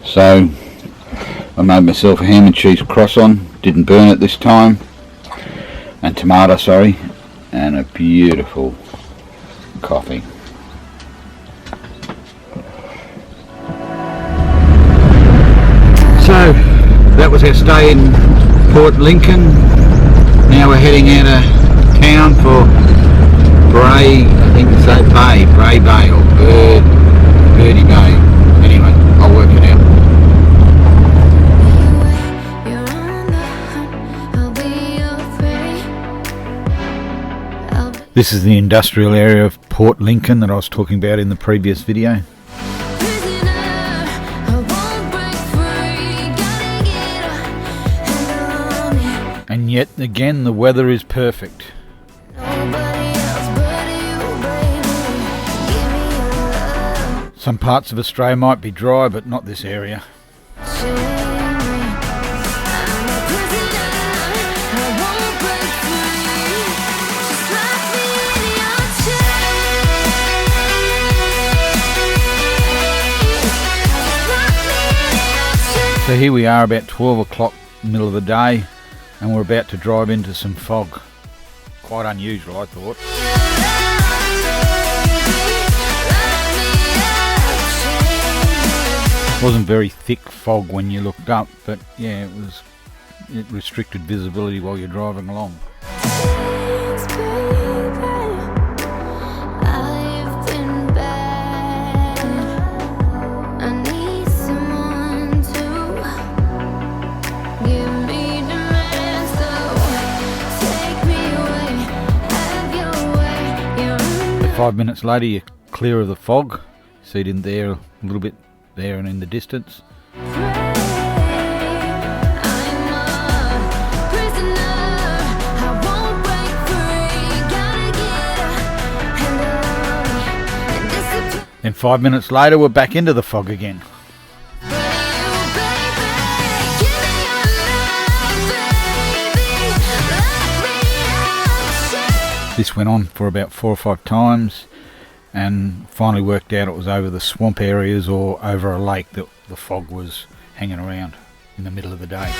So I made myself a ham and cheese croissant, didn't burn it this time, and tomato, sorry, and a beautiful coffee. So that was our stay in Port Lincoln. Now we're heading out of town for Bray, I think it's Bray Bay or Birdie Bay. Anyway, I'll work it out. This is the industrial area of Port Lincoln that I was talking about in the previous video. And yet again the weather is perfect. Some parts of Australia might be dry, but not this area. So here we are about 12 o'clock, middle of the day, and we're about to drive into some fog. Quite unusual, I thought. It wasn't very thick fog when you looked up, but yeah, it restricted visibility while you're driving along. But 5 minutes later you're clear of the fog. See it in there, a little bit there and in the distance. Then 5 minutes later we're back into the fog again. This went on for about 4 or 5 times, and finally worked out it was over the swamp areas or over a lake that the fog was hanging around in the middle of the day.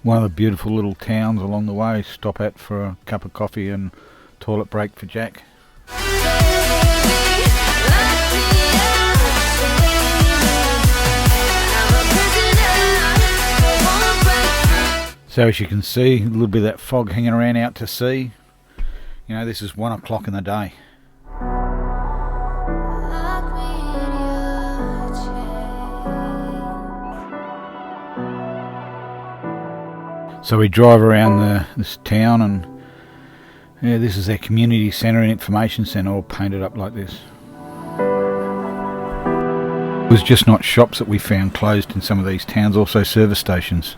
One of the beautiful little towns along the way, stop at for a cup of coffee and toilet break for Jack. So as you can see, a little bit of that fog hanging around out to sea. You know, this is 1 o'clock in the day. So we drive around this town, and yeah, this is their community centre and information centre, all painted up like this. It was just not shops that we found closed in some of these towns, also service stations.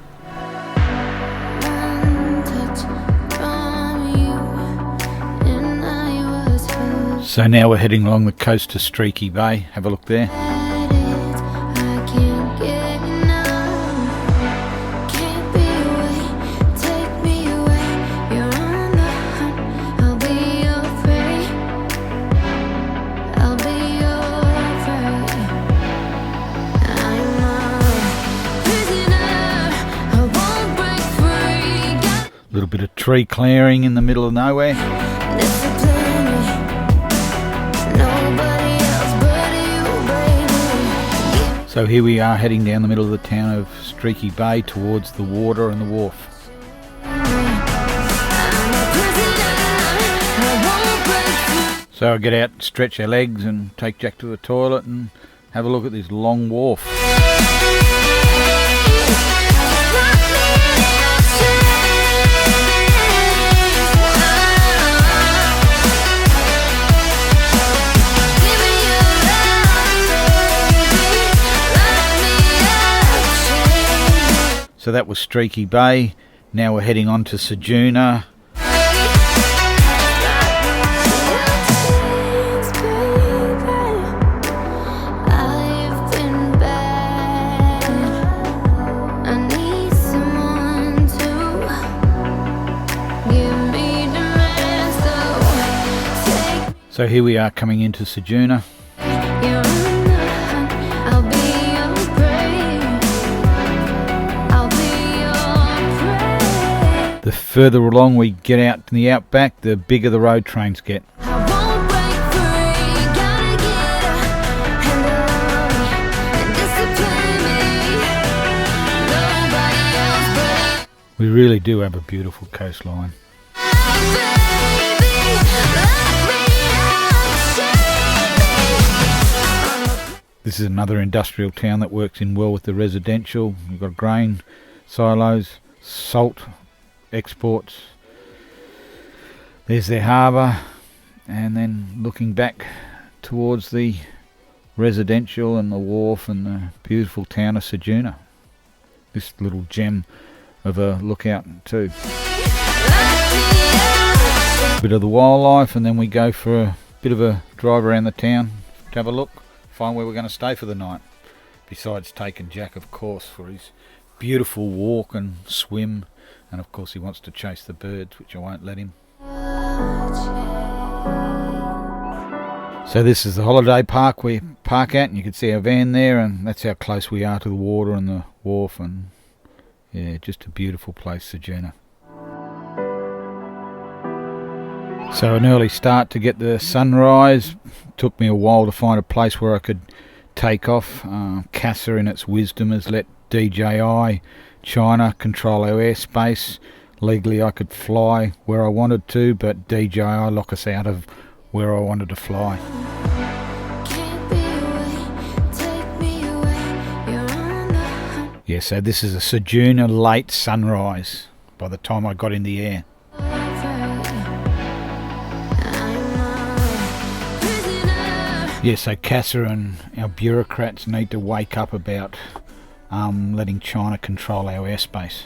So now we're heading along the coast to Streaky Bay. Have a look there. A little bit of tree clearing in the middle of nowhere. So here we are heading down the middle of the town of Streaky Bay towards the water and the wharf. So I get out, stretch our legs and take Jack to the toilet and have a look at this long wharf. So that was Streaky Bay. Now we're heading on to Ceduna. So here we are coming into Ceduna. The further along we get out in the outback, the bigger the road trains get. We really do have a beautiful coastline. This is another industrial town that works in well with the residential. You've got grain silos, salt exports. There's their harbour, and then looking back towards the residential and the wharf and the beautiful town of Ceduna. This little gem of a lookout too. Bit of the wildlife, and then we go for a bit of a drive around the town to have a look, find where we're going to stay for the night. Besides taking Jack, of course, for his beautiful walk and swim, and of course he wants to chase the birds, which I won't let him. So this is the holiday park we park at, and you can see our van there, and that's how close we are to the water and the wharf, and yeah, just a beautiful place, Ceduna. So an early start to get the sunrise. Took me a while to find a place where I could take off. CASA in its wisdom has let DJI China control our airspace. Legally I could fly where I wanted to, but DJI lock us out of where I wanted to fly. Yeah, so this is a Ceduna late sunrise by the time I got in the air. Yeah, so CASA and our bureaucrats need to wake up about letting China control our airspace.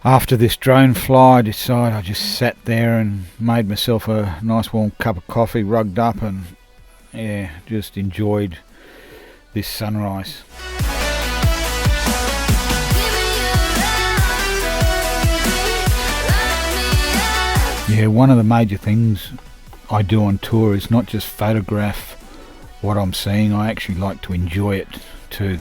After this drone fly, I decided I just sat there and made myself a nice warm cup of coffee, rugged up, and yeah, just enjoyed this sunrise. Yeah, one of the major things I do on tour is not just photograph what I'm seeing, I actually like to enjoy it too.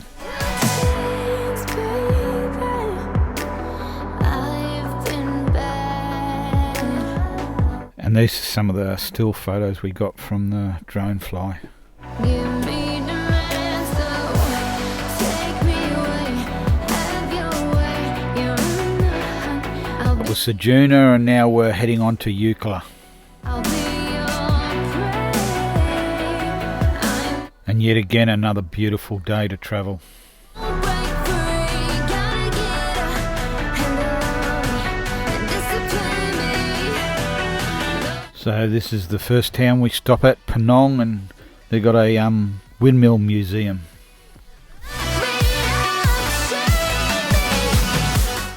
And these are some of the still photos we got from the drone fly. It was Ceduna, and now we're heading on to Eucla. And yet again another beautiful day to travel. So this is the first town we stop at, Penang, and they've got a windmill museum.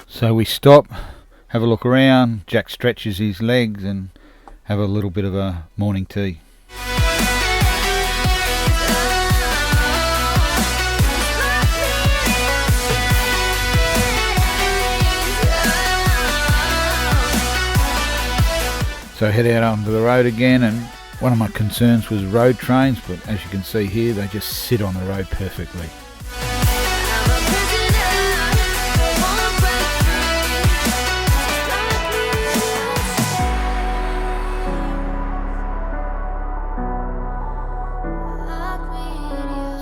So we stop, have a look around, Jack stretches his legs and have a little bit of a morning tea. So I head out onto the road again, and one of my concerns was road trains, but as you can see here, they just sit on the road perfectly.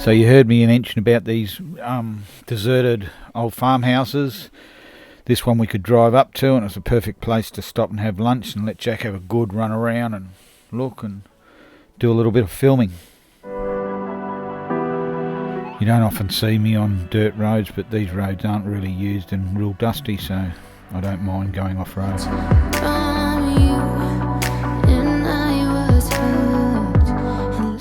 So you heard me mention about these deserted old farmhouses. This one we could drive up to, and it's a perfect place to stop and have lunch and let Jack have a good run around and look and do a little bit of filming. You don't often see me on dirt roads, but these roads aren't really used and real dusty, so I don't mind going off road.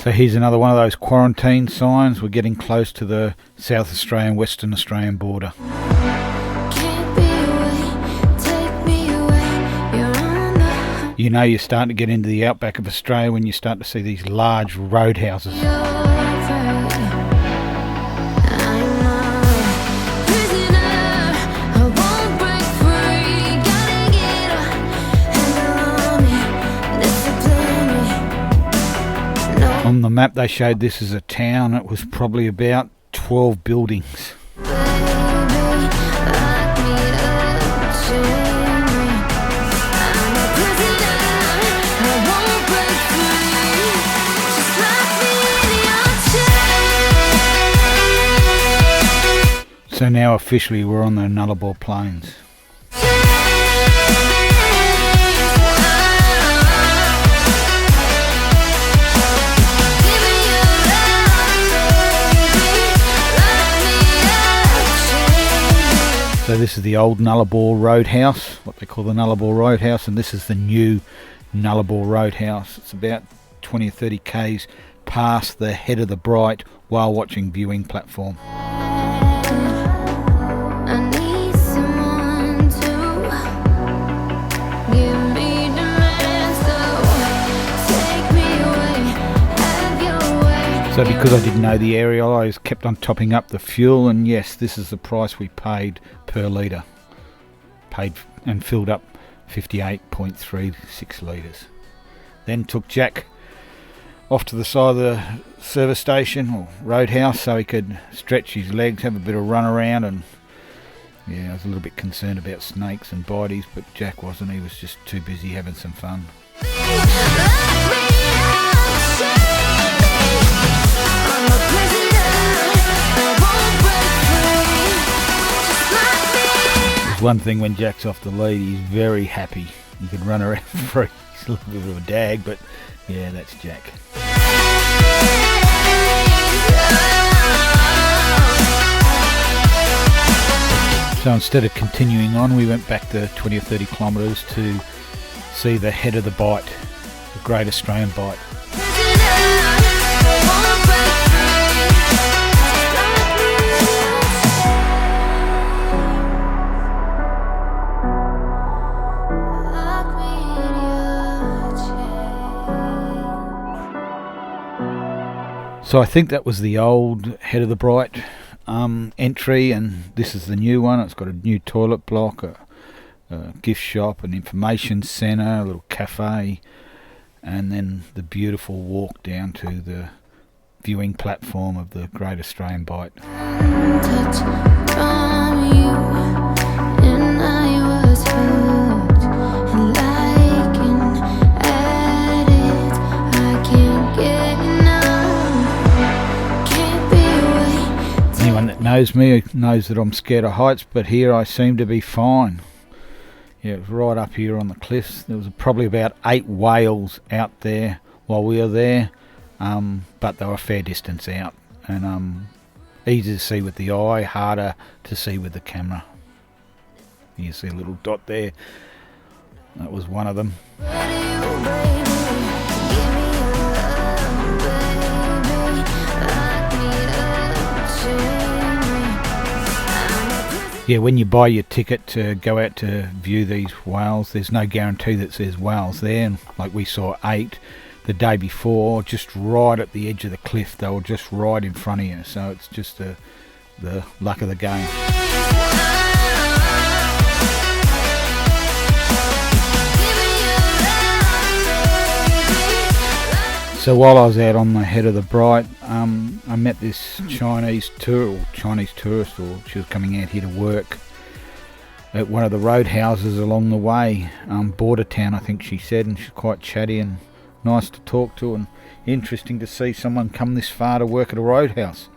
So here's another one of those quarantine signs. We're getting close to the South Australian, Western Australian border. You know you're starting to get into the outback of Australia when you start to see these large roadhouses. On the map they showed this as a town. It was probably about 12 buildings. So now officially we're on the Nullarbor Plains. So this is the old Nullarbor Roadhouse, what they call the Nullarbor Roadhouse, and this is the new Nullarbor Roadhouse. It's about 20 or 30 k's past the head of the Bight while watching viewing platform. So because I didn't know the area, I just kept on topping up the fuel, and yes, this is the price we paid per litre. Paid and filled up 58.36 litres. Then took Jack off to the side of the service station or roadhouse so he could stretch his legs, have a bit of run around, and yeah, I was a little bit concerned about snakes and bites, but Jack wasn't. He was just too busy having some fun. One thing when Jack's off the lead, he's very happy. He can run around free. He's a little bit of a dag, but yeah, that's Jack. So instead of continuing on, we went back the 20 or 30 kilometres to see the head of the Bight, the Great Australian Bight. So I think that was the old head of the Bight entry, and this is the new one. It's got a new toilet block, a gift shop, an information centre, a little cafe, and then the beautiful walk down to the viewing platform of the Great Australian Bight. Anyone that knows me knows that I'm scared of heights, but here I seem to be fine. Yeah, it was right up here on the cliffs. There was probably about 8 whales out there while we were there, but they were a fair distance out, and easy to see with the eye, harder to see with the camera. You see a little dot there. That was one of them. Yeah, when you buy your ticket to go out to view these whales, there's no guarantee that there's whales there. And like we saw 8 the day before, just right at the edge of the cliff. They were just right in front of you. So it's just the luck of the game. So while I was out on the head of the Bight, I met this Chinese tourist, or she was coming out here to work at one of the roadhouses along the way, border town I think she said, and she's quite chatty and nice to talk to, and interesting to see someone come this far to work at a roadhouse.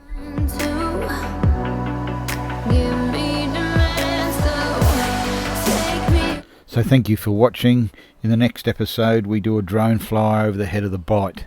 So thank you for watching. In the next episode we do a drone fly over the head of the Bight.